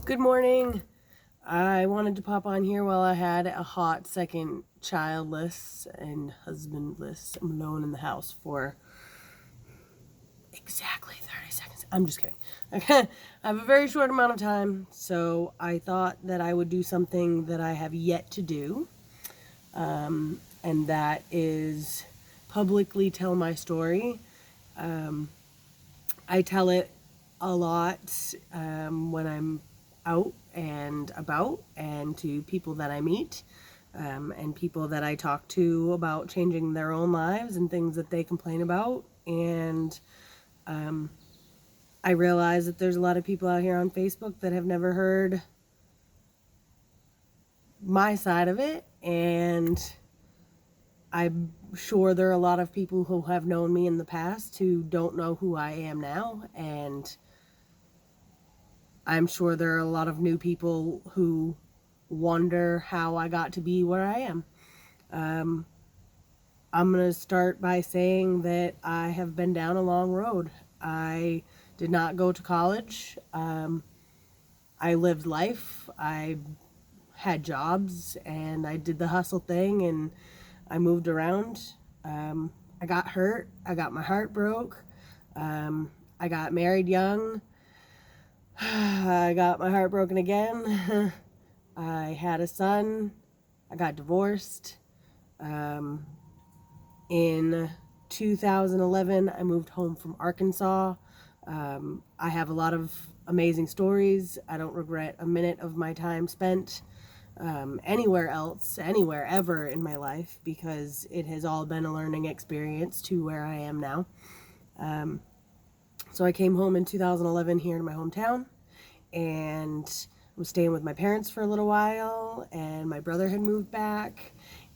Good morning. I wanted to pop on here while I had a hot second, childless and husbandless. I'm alone in the house for exactly 30 seconds. I'm just kidding. Okay. I have a very short amount of time, so I thought that I would do something that I have yet to do, and that is publicly tell my story. I tell it a lot when I'm out and about, and to people that I meet, and people that I talk to about changing their own lives and things that they complain about. And I realize that there's a lot of people out here on Facebook that have never heard my side of it, and I'm sure there are a lot of people who have known me in the past who don't know who I am now, and I'm sure there are a lot of new people who wonder how I got to be where I am. I'm going to start by saying that I have been down a long road. I did not go to college. I lived life. I had jobs and I did the hustle thing and I moved around. I got hurt. I got my heart broke. I got married young. I got my heart broken again. I had a son. I got divorced. In 2011, I moved home from Arkansas. I have a lot of amazing stories. I don't regret a minute of my time spent anywhere else, anywhere ever in my life, because it has all been a learning experience to where I am now. So I came home in 2011 here in my hometown, and was staying with my parents for a little while, and my brother had moved back,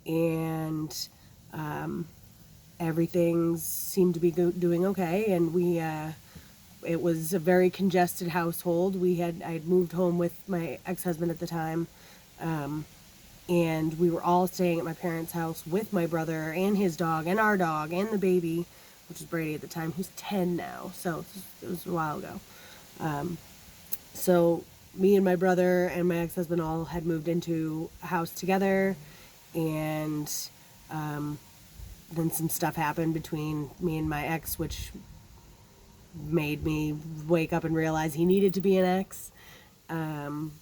and everything seemed to be doing okay, and it was a very congested household. I had moved home with my ex-husband at the time, and we were all staying at my parents' house with my brother and his dog and our dog and the baby, which was Brady at the time, who's 10 now, so it was a while ago. So me and my brother and my ex-husband all had moved into a house together, and then some stuff happened between me and my ex, which made me wake up and realize he needed to be an ex. And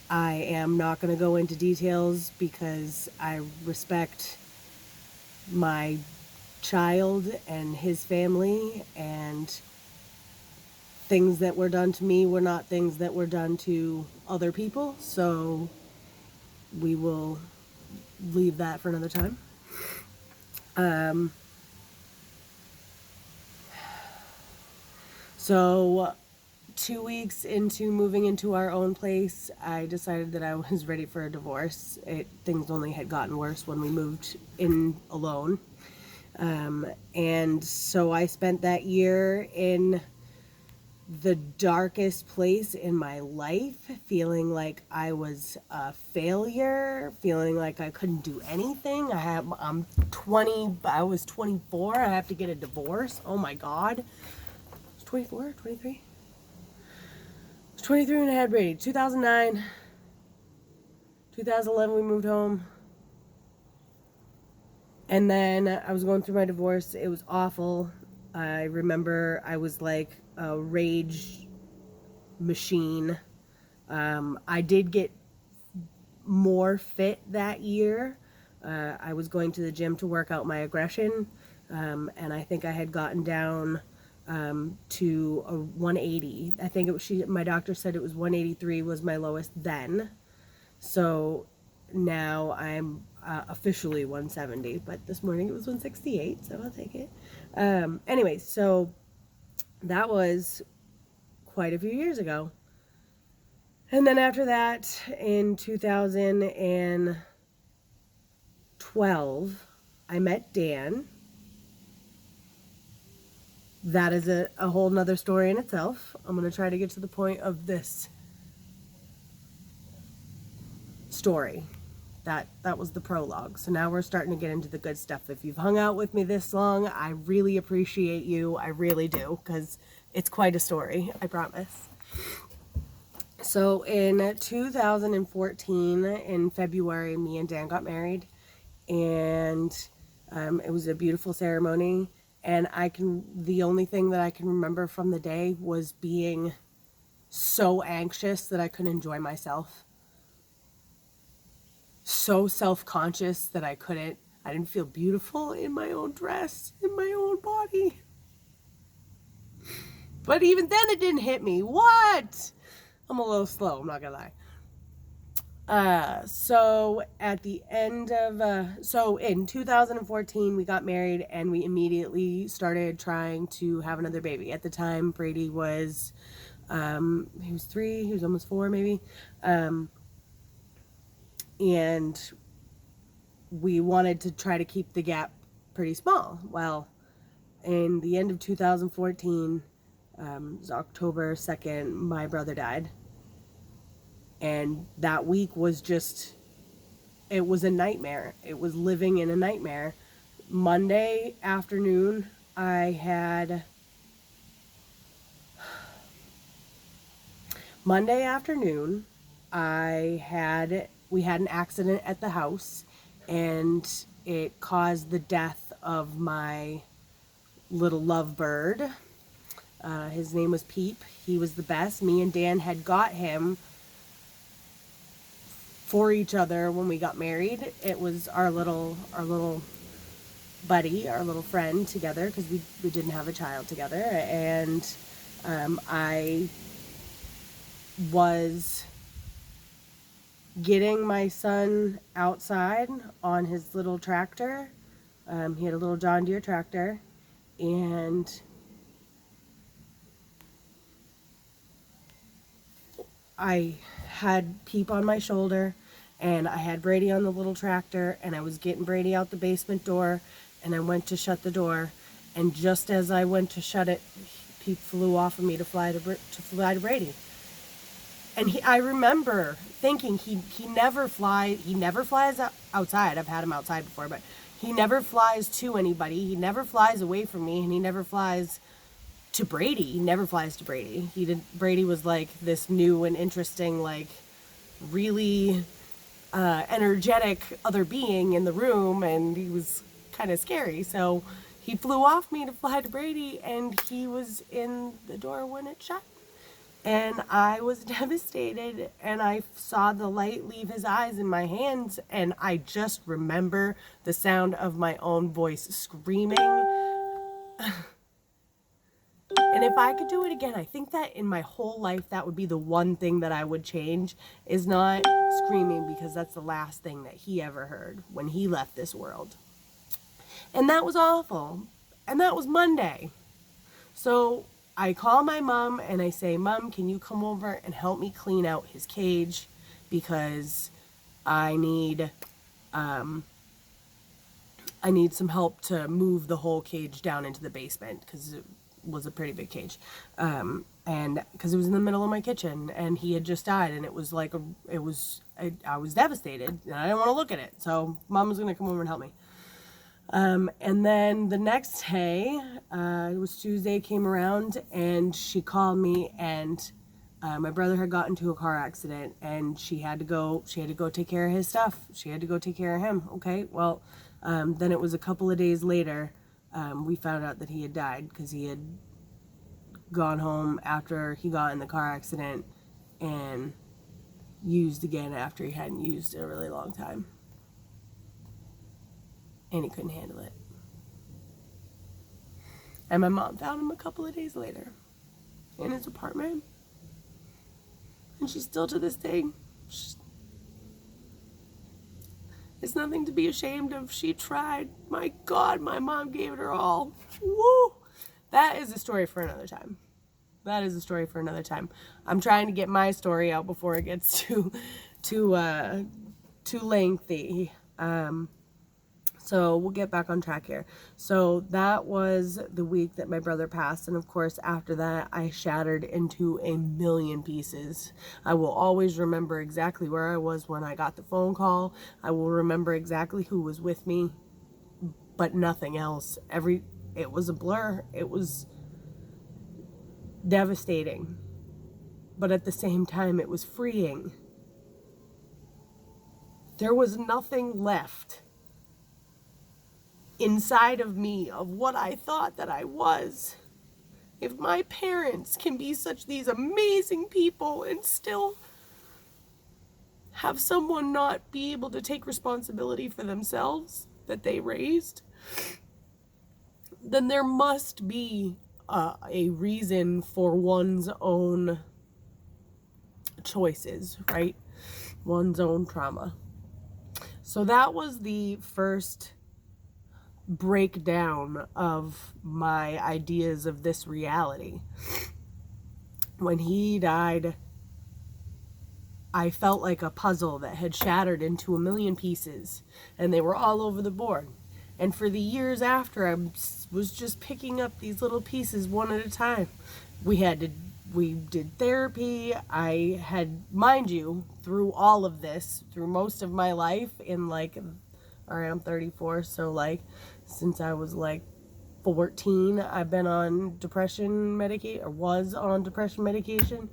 I am not going to go into details because I respect my child and his family, and things that were done to me were not things that were done to other people, so we will leave that for another time. So 2 weeks into moving into our own place, I decided that I was ready for a divorce. Things only had gotten worse when we moved in alone. And so I spent that year in the darkest place in my life, feeling like I was a failure, feeling like I couldn't do anything. I'm 20, I was 24, I have to get a divorce. Oh my God. I was 24, 23? I was 23 when I had Brady. 2009, 2011 we moved home. And then I was going through my divorce. It was awful. I remember I was like a rage machine. I did get more fit that year. I was going to the gym to work out my aggression, and I think I had gotten down to a 180. I think my doctor said it was 183 was my lowest then. So now I'm officially 170, but this morning it was 168, so I'll take it. Anyway, so that was quite a few years ago. And then after that, in 2012, I met Dan. That is a whole nother story in itself. I'm going to try to get to the point of this story. That was the prologue. So now we're starting to get into the good stuff. If you've hung out with me this long, I really appreciate you. I really do, because It's quite a story, I promise. So in 2014, in February, me and Dan got married, and it was a beautiful ceremony. And the only thing that I can remember from the day was being so anxious that I couldn't enjoy myself. So self-conscious that I didn't feel beautiful in my own dress, in my own body. But even then it didn't hit me. What? I'm a little slow, I'm not gonna lie. So at the end of, so in 2014, we got married and we immediately started trying to have another baby. At the time, Brady was, he was 3, he was almost 4 maybe. And we wanted to try to keep the gap pretty small. Well, in the end of 2014, it was October 2nd, my brother died. And that week was just, it was a nightmare. It was living in a nightmare. Monday afternoon, we had an accident at the house, and it caused the death of my little lovebird. His name was Peep. He was the best. Me and Dan had got him for each other when we got married. It was our little buddy, our little friend together, because we didn't have a child together. And I was getting my son outside on his little tractor. He had a little John Deere tractor, and I had Peep on my shoulder, and I had Brady on the little tractor, and I was getting Brady out the basement door, and I went to shut the door, and just as I went to shut it, Peep flew off of me to fly to Brady. And I remember thinking he never flies outside. I've had him outside before, but he never flies to anybody. He never flies away from me, and he never flies to Brady. He never flies to Brady. Brady was like this new and interesting, like really energetic other being in the room, and he was kind of scary. So he flew off me to fly to Brady, and he was in the door when it shut. And I was devastated, and I saw the light leave his eyes in my hands, and I just remember the sound of my own voice screaming. And if I could do it again, I think that in my whole life, that would be the one thing that I would change, is not screaming, because that's the last thing that he ever heard when he left this world. And that was awful. And that was Monday. So I call my mom and I say, Mom, can you come over and help me clean out his cage? Because I need some help to move the whole cage down into the basement, because it was a pretty big cage. And because it was in the middle of my kitchen, and he had just died, and it was like, I was devastated, and I didn't want to look at it. So Mom was going to come over and help me. And then the next day, it was Tuesday, came around, and she called me, and my brother had gotten into a car accident, and she had to go take care of his stuff. She had to go take care of him. Okay, well, then it was a couple of days later, we found out that he had died, because he had gone home after he got in the car accident and used again after he hadn't used in a really long time. And he couldn't handle it. And my mom found him a couple of days later in his apartment. And she's still, to this day, it's nothing to be ashamed of. She tried. My God, my mom gave it her all. Woo! That is a story for another time. I'm trying to get my story out before it gets too lengthy. So we'll get back on track here. So that was the week that my brother passed. And of course, after that, I shattered into a million pieces. I will always remember exactly where I was when I got the phone call. I will remember exactly who was with me, but nothing else. It was a blur. devastating, but at the same time, it was freeing. There was nothing left inside of me of what I thought that I was. If my parents can be such these amazing people and still have someone not be able to take responsibility for themselves that they raised, then there must be a reason for one's own choices, right? One's own trauma. So that was the first breakdown of my ideas of this reality. When he died, I felt like a puzzle that had shattered into a million pieces, and they were all over the board. And for the years after, I was just picking up these little pieces one at a time. We did therapy. I had, mind you, through all of this, through most of my life, in like, all right, I'm 34, so like, since I was like 14, I've been on depression medication, or was on depression medication.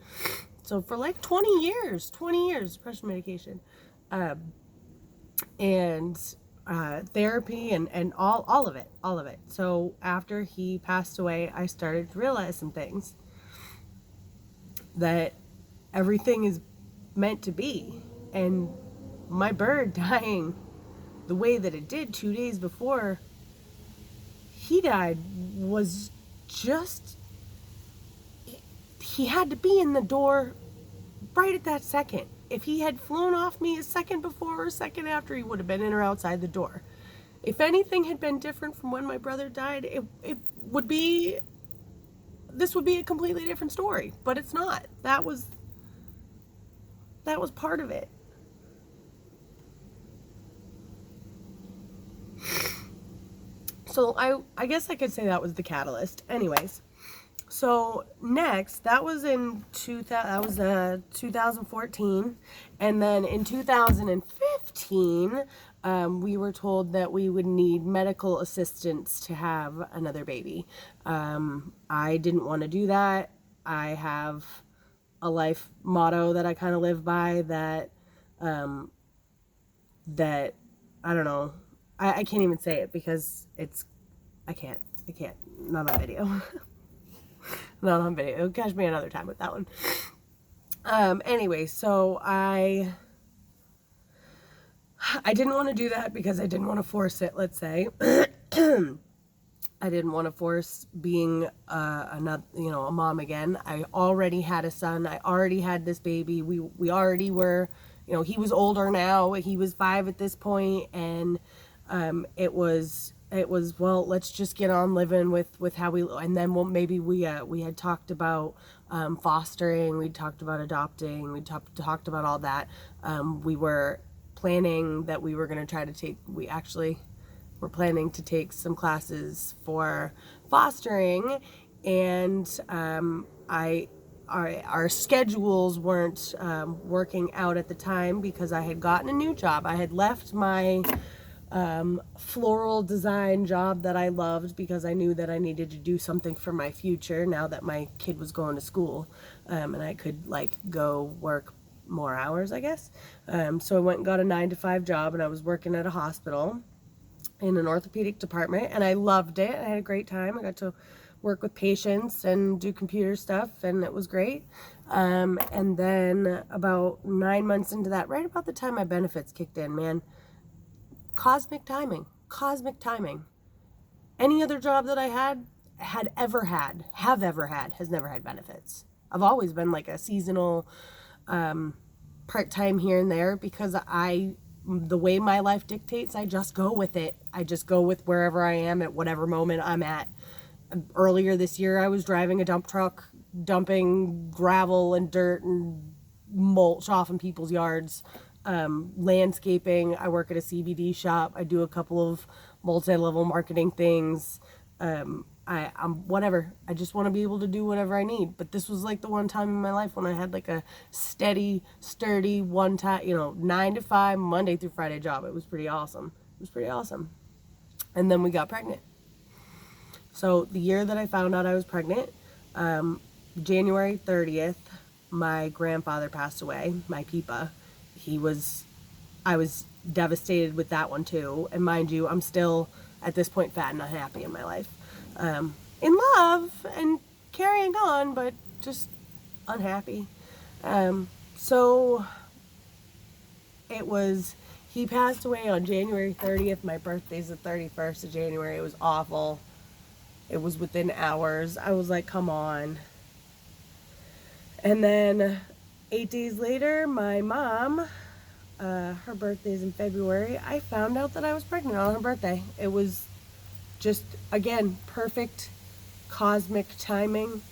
So for like 20 years, depression medication. And therapy and all of it. So after he passed away, I started to realize some things. That everything is meant to be. And my bird dying the way that it did 2 days before he died was just, he had to be in the door right at that second. If he had flown off me a second before or a second after, he would have been in or outside the door. If anything had been different from when my brother died, it would be, this would be a completely different story, but it's not. That was part of it. So I guess I could say that was the catalyst. Anyways, so next, that was in 2014, and then in 2015, we were told that we would need medical assistance to have another baby. I didn't want to do that. I have a life motto that I kind of live by that that I don't know. I can't even say it because I can't, not on video. Not on video. It'll catch me another time with that one. Anyway, so I didn't want to do that because I didn't want to force it, let's say. I didn't want to force being a mom again. I already had a son. I already had this baby. We already were, he was older now. He was 5 at this point, and it was, well, let's just get on living with how we, and then maybe we had talked about fostering, we talked about adopting, we talked about all that. We were planning that we were going to try to take, we're planning to take some classes for fostering, and our schedules weren't working out at the time because I had gotten a new job. I had left my floral design job that I loved because I knew that I needed to do something for my future now that my kid was going to school, and I could go work more hours, I guess. So I went and got a 9-to-5 job, and I was working at a hospital in an orthopedic department, and I loved it. I had a great time. I got to work with patients and do computer stuff, and it was great. And then about 9 months into that, right about the time my benefits kicked in, man, cosmic timing. Any other job that I have ever had, has never had benefits. I've always been like a seasonal, part-time here and there because the way my life dictates, I just go with it. I just go with wherever I am at whatever moment I'm at. Earlier this year, I was driving a dump truck, dumping gravel and dirt and mulch off in people's yards. Landscaping. I work at a CBD shop. I do a couple of multi-level marketing things. I'm whatever. I just want to be able to do whatever I need. But this was like the one time in my life when I had like a steady, sturdy, one time, 9-to-5, Monday through Friday job. It was pretty awesome. And then we got pregnant. So the year that I found out I was pregnant, January 30th, my grandfather passed away, my Peepa. I was devastated with that one too. And mind you, I'm still at this point fat and unhappy in my life. In love and carrying on, but just unhappy. So it was, he passed away on January 30th. My birthday's the 31st of January. It was awful. It was within hours. I was like, come on. And then 8 days later, my mom, her birthday's in February, I found out that I was pregnant on her birthday. It was just, again, perfect cosmic timing.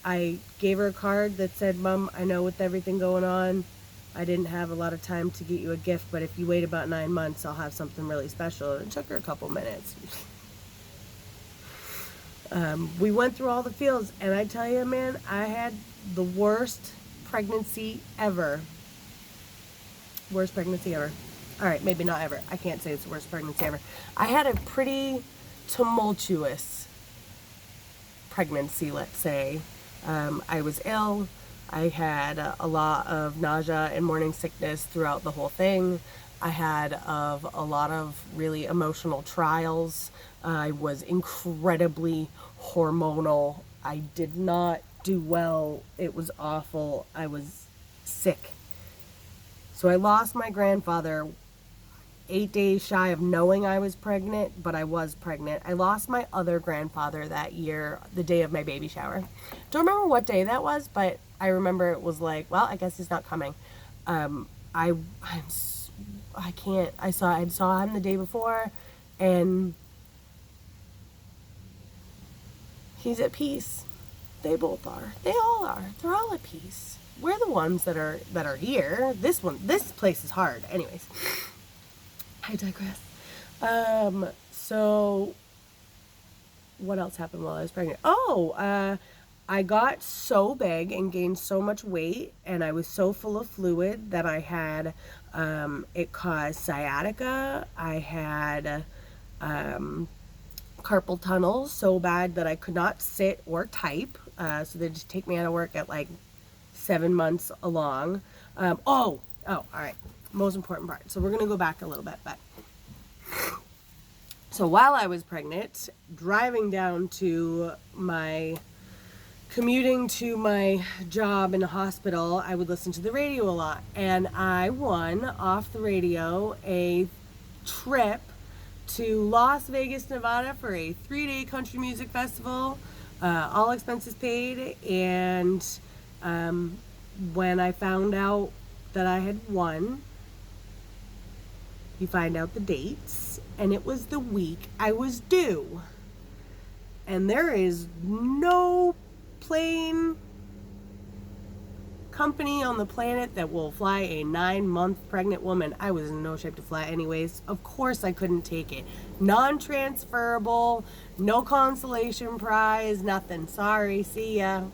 I gave her a card that said, Mom, I know with everything going on, I didn't have a lot of time to get you a gift, but if you wait about 9 months, I'll have something really special. And it took her a couple minutes. We went through all the feels, and I tell you, man, I had the worst pregnancy ever. Worst pregnancy ever. All right, maybe not ever. I can't say it's the worst pregnancy ever. I had a pretty tumultuous pregnancy, let's say. I was ill. I had a lot of nausea and morning sickness throughout the whole thing. I had a lot of really emotional trials. I was incredibly hormonal. I did not do well. It was awful. I was sick. So I lost my grandfather 8 days shy of knowing I was pregnant, but I was pregnant. I lost my other grandfather that year, the day of my baby shower. Don't remember what day that was, but I remember it was like, well, I guess he's not coming. I saw him the day before, and he's at peace. They both are. They all are. They're all at peace. We're the ones that are here. This place is hard. Anyways, I digress. So what else happened while I was pregnant? I got so big and gained so much weight, and I was so full of fluid that I had, it caused sciatica. I had carpal tunnel so bad that I could not sit or type. So they just take me out of work at like 7 months along. All right. Most important part. So we're going to go back a little bit, but so while I was pregnant, commuting to my job in a hospital, I would listen to the radio a lot, and I won off the radio a trip to Las Vegas, Nevada for a 3-day country music festival, all expenses paid. And when I found out that I had won, you find out the dates, and it was the week I was due. And there is no plane company on the planet that will fly a 9-month pregnant woman. I was in no shape to fly anyways. Of course I couldn't take it. Non-transferable, no consolation prize, nothing. Sorry, see ya.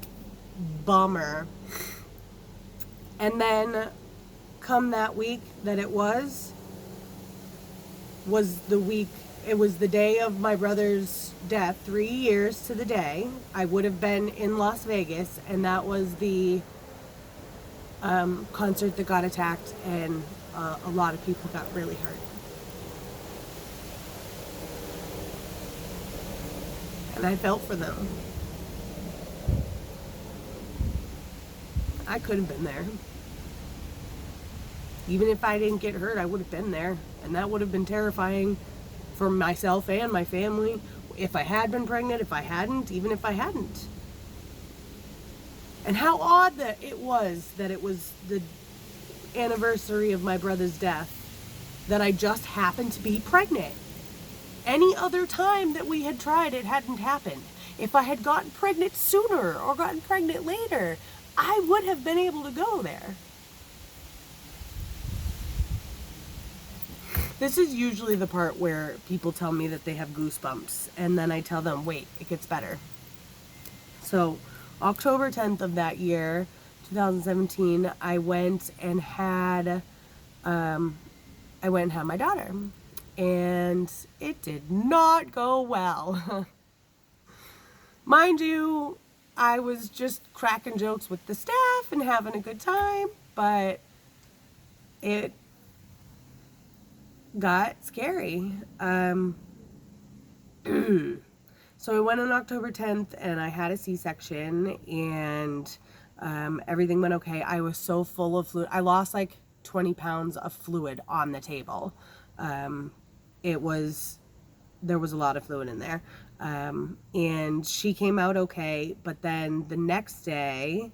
Bummer. And then come that week that it was the day of my brother's death, 3 years to the day. I would have been in Las Vegas, and that was the concert that got attacked, and a lot of people got really hurt. And I felt for them. I could have been there. Even if I didn't get hurt, I would have been there. And that would have been terrifying for myself and my family. If I had been pregnant, if I hadn't, even if I hadn't. And how odd that it was the anniversary of my brother's death that I just happened to be pregnant. Any other time that we had tried, it hadn't happened. If I had gotten pregnant sooner or gotten pregnant later, I would have been able to go there. This is usually the part where people tell me that they have goosebumps, and then I tell them, wait, it gets better. So, October 10th of that year, 2017, I went and had my daughter, and it did not go well. Mind you, I was just cracking jokes with the staff and having a good time, but it got scary. So I went on October 10th and I had a C-section, and everything went okay. I was so full of fluid. I lost like 20 pounds of fluid on the table. It was, there was a lot of fluid in there. And she came out okay, but then the next day,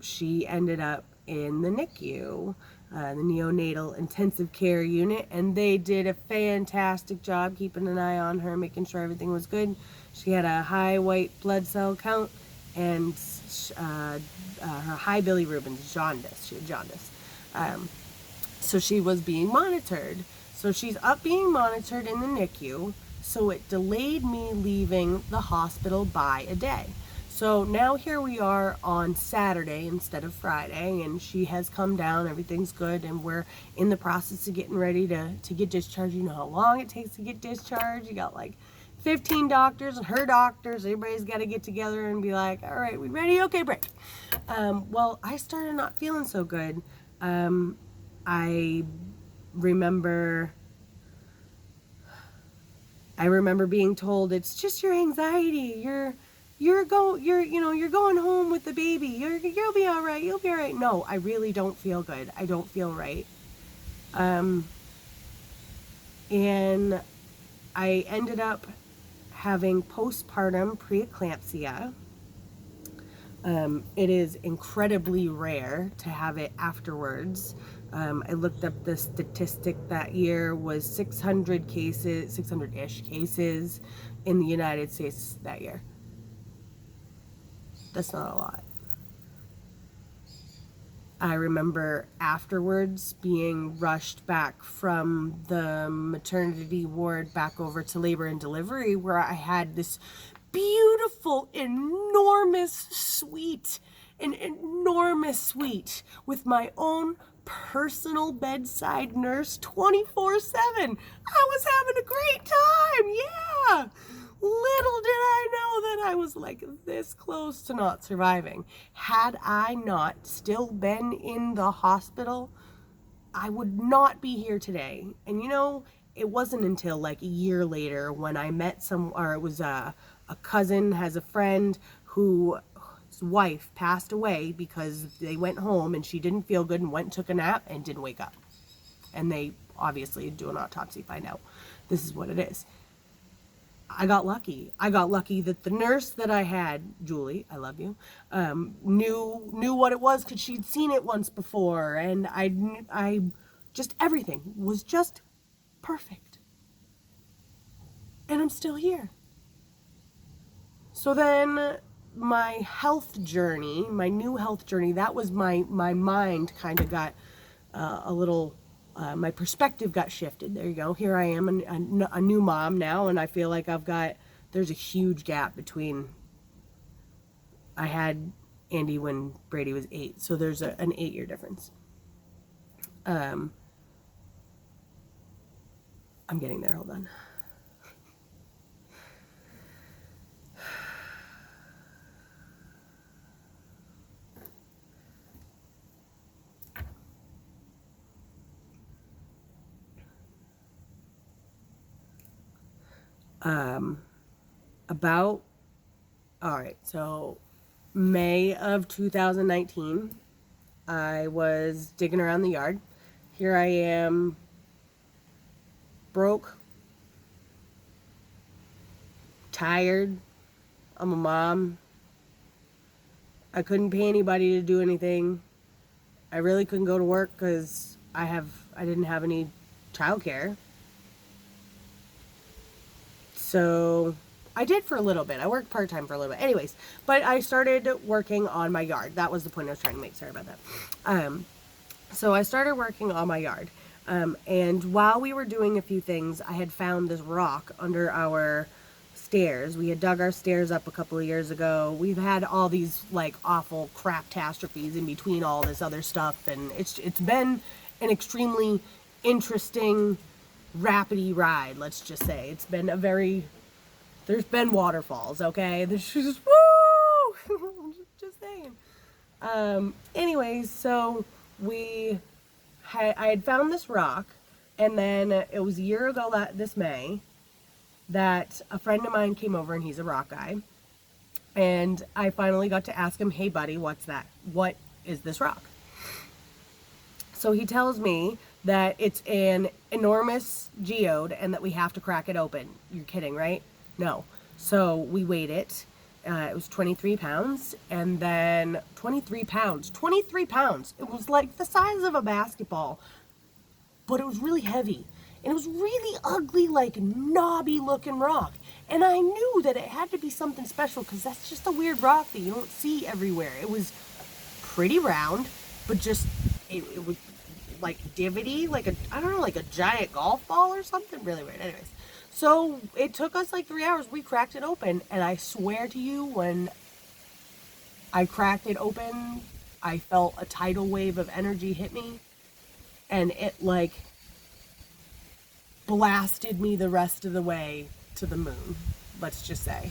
she ended up in the NICU, the neonatal intensive care unit, and they did a fantastic job keeping an eye on her, making sure everything was good. She had a high white blood cell count and her high bilirubin, jaundice. She had jaundice. So she was being monitored. So she's up being monitored in the NICU. So it delayed me leaving the hospital by a day. So now here we are on Saturday instead of Friday, and she has come down, everything's good, and we're in the process of getting ready to get discharged. You know how long it takes to get discharged. You got like 15 doctors and her doctors. Everybody's got to get together and be like, all right, we ready? Okay, break. Well, I started not feeling so good. I remember being told it's just your anxiety. You're going home with the baby. You'll be all right. You'll be all right. No, I really don't feel good. I don't feel right. And I ended up having postpartum preeclampsia. It is incredibly rare to have it afterwards. I looked up the statistic that year was 600 cases, 600-ish cases in the United States that year. That's not a lot. I remember afterwards being rushed back from the maternity ward back over to labor and delivery, where I had this beautiful, enormous suite, an enormous suite with my own personal bedside nurse 24/7. I was having a great time, yeah. Little did I know that I was like this close to not surviving. Had I not still been in the hospital, I would not be here today. And you know, it wasn't until like a year later when I met it was a cousin has a friend whose wife passed away because they went home and she didn't feel good and went and took a nap and didn't wake up. And they obviously do an autopsy, find out this is what it is. I got lucky. I got lucky that the nurse that I had, Julie, I love you, knew what it was because she'd seen it once before, and I just everything was just perfect. And I'm still here. So then my health journey, my new health journey, that was my mind kind of got a little. My perspective got shifted. There you go. Here I am, a new mom now, and I feel like there's a huge gap between, I had Andy when Brady was 8, so there's an 8-year difference. I'm getting there, hold on. All right, so May of 2019, I was digging around the yard. Here I am, broke, tired. I'm a mom. I couldn't pay anybody to do anything. I really couldn't go to work because I didn't have any childcare. So I did for a little bit. I worked part-time for a little bit. Anyways, but I started working on my yard. That was the point I was trying to make. Sorry about that. So I started working on my yard. And while we were doing a few things, I had found this rock under our stairs. We had dug our stairs up a couple of years ago. We've had all these like awful crap-tastrophes in between all this other stuff. And it's been an extremely interesting, rapidy ride, let's just say. It's been there's been waterfalls, okay? There's just, woo! Anyways, so I had found this rock, and then it was a year ago this May that a friend of mine came over, and he's a rock guy. And I finally got to ask him, "Hey, buddy, what's that? What is this rock?" So he tells me that it's an enormous geode and that we have to crack it open. You're kidding, right? No. So we weighed it. It was 23 pounds. And then 23 pounds. 23 pounds. It was like the size of a basketball, but it was really heavy. And it was really ugly, like knobby looking rock. And I knew that it had to be something special because that's just a weird rock that you don't see everywhere. It was pretty round, but just, it was like divotty, like I don't know, like a giant golf ball or something. Really weird. Anyways, so it took us like 3 hours. We cracked it open, and I swear to you, when I cracked it open, I felt a tidal wave of energy hit me, and it like blasted me the rest of the way to the moon. Let's just say.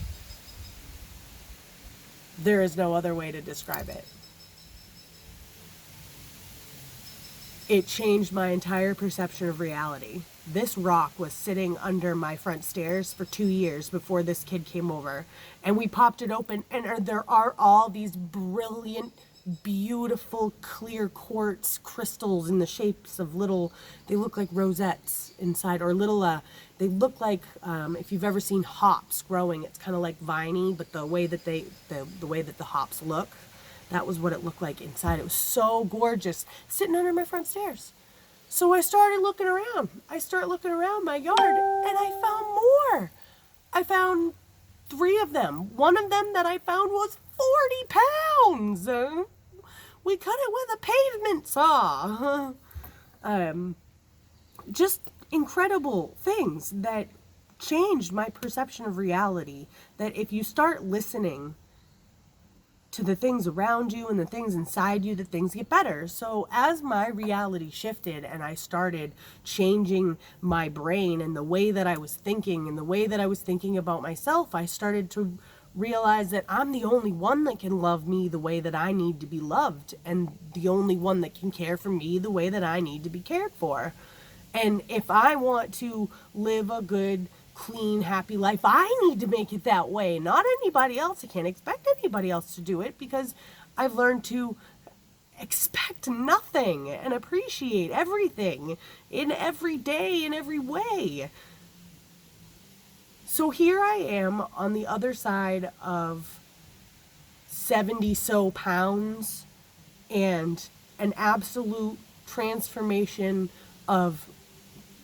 There is no other way to describe it. It changed my entire perception of reality. This rock was sitting under my front stairs for 2 years before this kid came over. And we popped it open, and there are all these brilliant, beautiful, clear quartz crystals in the shapes of little, they look like rosettes inside, or little, they look like, if you've ever seen hops growing, it's kind of like viney, but the way that the way that the hops look, that was what it looked like inside. It was so gorgeous, sitting under my front stairs. So I started looking around. I started looking around my yard, and I found more. I found 3 of them. One of them that I found was 40 pounds. We cut it with a pavement saw. Just incredible things that changed my perception of reality. That if you start listening to the things around you and the things inside you, that things get better. So as my reality shifted and I started changing my brain and the way that I was thinking and the way that I was thinking about myself, I started to realize that I'm the only one that can love me the way that I need to be loved, and the only one that can care for me the way that I need to be cared for. And if I want to live a good, clean, happy life, I need to make it that way, not anybody else. I can't expect anybody else to do it, because I've learned to expect nothing and appreciate everything in every day, in every way. So here I am on the other side of 70 so pounds and an absolute transformation of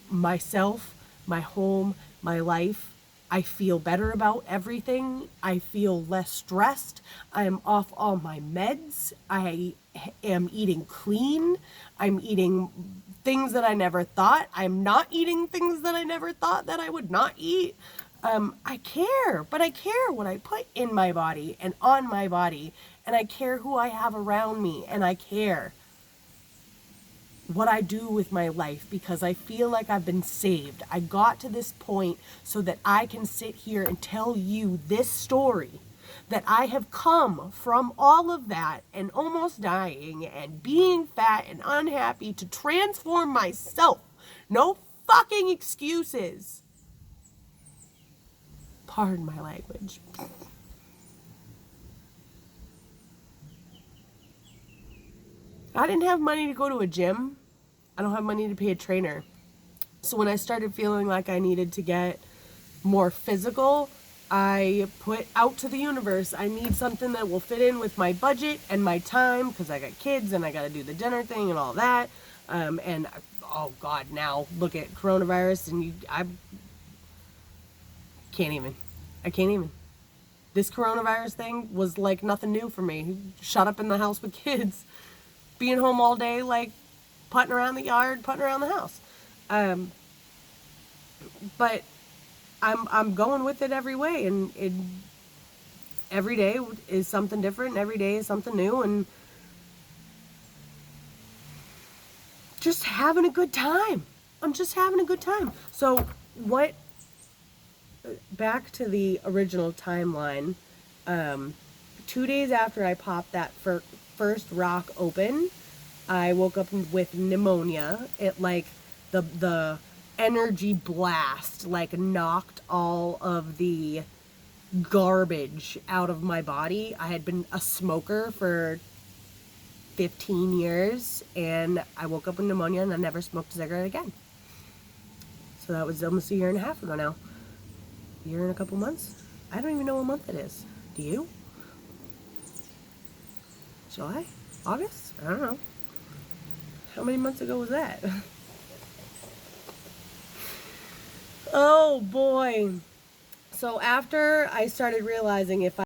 myself, my home, my life. I feel better about everything. I feel less stressed. I am off all my meds. I am eating clean. I'm eating things that I never thought. I'm not eating things that I never thought that I would not eat. I care, but I care what I put in my body and on my body, and I care who I have around me, and I care what I do with my life, because I feel like I've been saved. I got to this point so that I can sit here and tell you this story, that I have come from all of that and almost dying and being fat and unhappy to transform myself. No fucking excuses. Pardon my language. I didn't have money to go to a gym. I don't have money to pay a trainer. So when I started feeling like I needed to get more physical, I put out to the universe, I need something that will fit in with my budget and my time, because I got kids and I got to do the dinner thing and all that. And oh God, now look at coronavirus, and I can't even. I can't even. This coronavirus thing was like nothing new for me. Shut up in the house with kids, being home all day, like putting around the yard, putting around the house. But I'm going with it every way, and every day is something different, and every day is something new, and just having a good time. I'm just having a good time. So back to the original timeline, 2 days after I popped that first rock open, I woke up with pneumonia. It like the energy blast like knocked all of the garbage out of my body. I had been a smoker for 15 years and I woke up with pneumonia and I never smoked a cigarette again. So that was almost a year and a half ago now. A year and a couple months? I don't even know what month it is. Do you? July? August? I don't know. How many months ago was that? Oh boy. So after I started realizing if